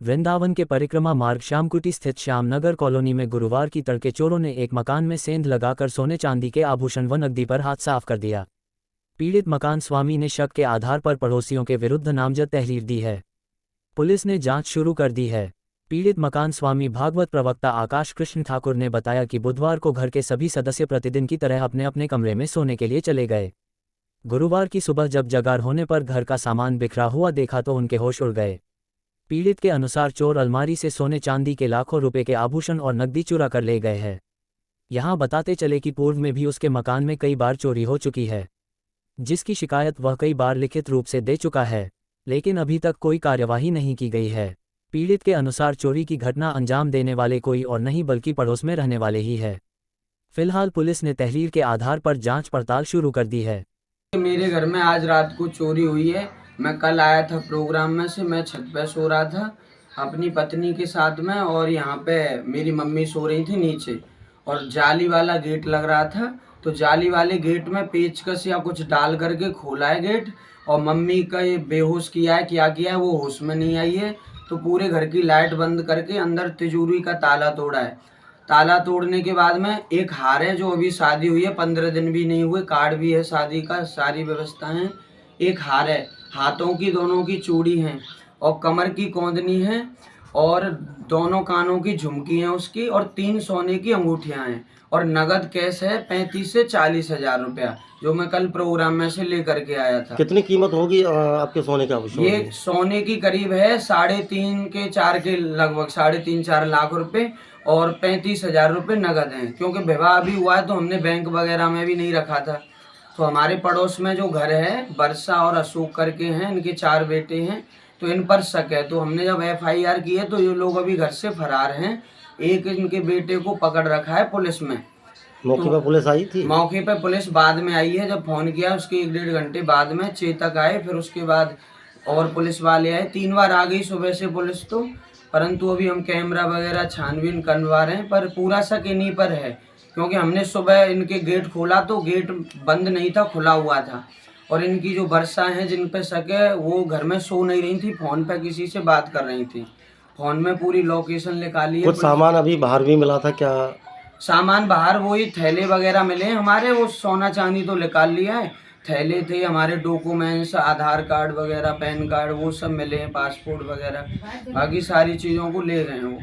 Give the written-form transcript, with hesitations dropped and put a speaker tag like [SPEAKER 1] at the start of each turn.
[SPEAKER 1] वृंदावन के परिक्रमा मार्ग श्यामकुटी स्थित श्यामनगर कॉलोनी में गुरुवार की तड़के चोरों ने एक मकान में सेंध लगाकर सोने चांदी के आभूषण व नकदी पर हाथ साफ कर दिया। पीड़ित मकान स्वामी ने शक के आधार पर पड़ोसियों के विरुद्ध नामजद तहरीर दी है। पुलिस ने जांच शुरू कर दी है। पीड़ित मकान स्वामी भागवत प्रवक्ता आकाश कृष्ण ठाकुर ने बताया कि बुधवार को घर के सभी सदस्य प्रतिदिन की तरह अपने अपने कमरे में सोने के लिए चले गए। गुरुवार की सुबह जब जगार होने पर घर का सामान बिखरा हुआ देखा तो उनके होश उड़ गए। पीड़ित के अनुसार चोर अलमारी से सोने चांदी के लाखों रुपए के आभूषण और नकदी चुरा कर ले गए हैं। यहां बताते चले कि पूर्व में भी उसके मकान में कई बार चोरी हो चुकी है, जिसकी शिकायत वह कई बार लिखित रूप से दे चुका है, लेकिन अभी तक कोई कार्यवाही नहीं की गई है। पीड़ित के अनुसार चोरी की घटना अंजाम देने वाले कोई और नहीं बल्कि पड़ोस में रहने वाले ही है। फिलहाल पुलिस ने तहरीर के आधार पर जांच पड़ताल शुरू कर दी है।
[SPEAKER 2] मेरे घर में आज रात को चोरी हुई है। मैं कल आया था प्रोग्राम में से, मैं छत पे सो रहा था अपनी पत्नी के साथ में, और यहाँ पे मेरी मम्मी सो रही थी नीचे, और जाली वाला गेट लग रहा था। तो जाली वाले गेट में पेचकस या कुछ डाल करके खोला है गेट, और मम्मी का ये बेहोश किया है, क्या किया है वो होश में नहीं आई है। तो पूरे घर की लाइट बंद करके अंदर तिजोरी का ताला तोड़ा है। ताला तोड़ने के बाद में एक हार है, जो अभी शादी हुई है, 15 दिन भी नहीं हुए, कार्ड भी है शादी का, सारी व्यवस्था है। एक हार है, हाथों की दोनों की चूड़ी हैं, और कमर की कौंदनी है, और दोनों कानों की झुमकी हैं उसकी, और 3 सोने की अंगूठियां हैं, और नगद कैश है 35 से 40 हजार रुपया, जो मैं कल प्रोग्राम में से लेकर के आया था।
[SPEAKER 3] कितनी कीमत होगी आपके सोने का आभूषण?
[SPEAKER 2] ये सोने की करीब है 3.5 के 4 के लगभग 3.5-4 लाख रुपए, और 35 हजार रुपये नगद हैं। क्योंकि विवाह अभी हुआ है तो हमने बैंक वगैरह में भी नहीं रखा था। तो हमारे पड़ोस में जो घर है, वर्षा और अशोक करके हैं, इनके 4 बेटे हैं, तो इन पर शक है। तो हमने जब FIR की है तो ये लोग अभी घर से फरार हैं। एक इनके बेटे को पकड़ रखा है पुलिस में।
[SPEAKER 3] मौके पर पुलिस आई थी?
[SPEAKER 2] मौके पर पुलिस बाद में आई है, जब फोन किया उसके 1-1.5 घंटे बाद में चेतक आए, फिर उसके बाद और पुलिस वाले आए। 3 बार आ गई सुबह से पुलिस तो, परंतु अभी हम कैमरा वगैरह छानबीन करवा रहे हैं, पर पूरा शक इन्हीं पर है। क्योंकि हमने सुबह इनके गेट खोला तो गेट बंद नहीं था, खुला हुआ था, और इनकी जो वर्षा हैं जिन पे शक है वो घर में सो नहीं रही थी, फोन पे किसी से बात कर रही थी। फोन में पूरी लोकेशन निकाली है।
[SPEAKER 3] कुछ सामान अभी बाहर भी मिला था क्या?
[SPEAKER 2] सामान बाहर वही थैले वगैरह मिले हैं हमारे, वो सोना चांदी तो निकाल लिया है। थैले थे हमारे, डॉक्यूमेंट्स, आधार कार्ड वगैरह, पैन कार्ड, वो सब मिले हैं, पासपोर्ट वगैरह, बाकी सारी चीज़ों को ले गए हैं वो।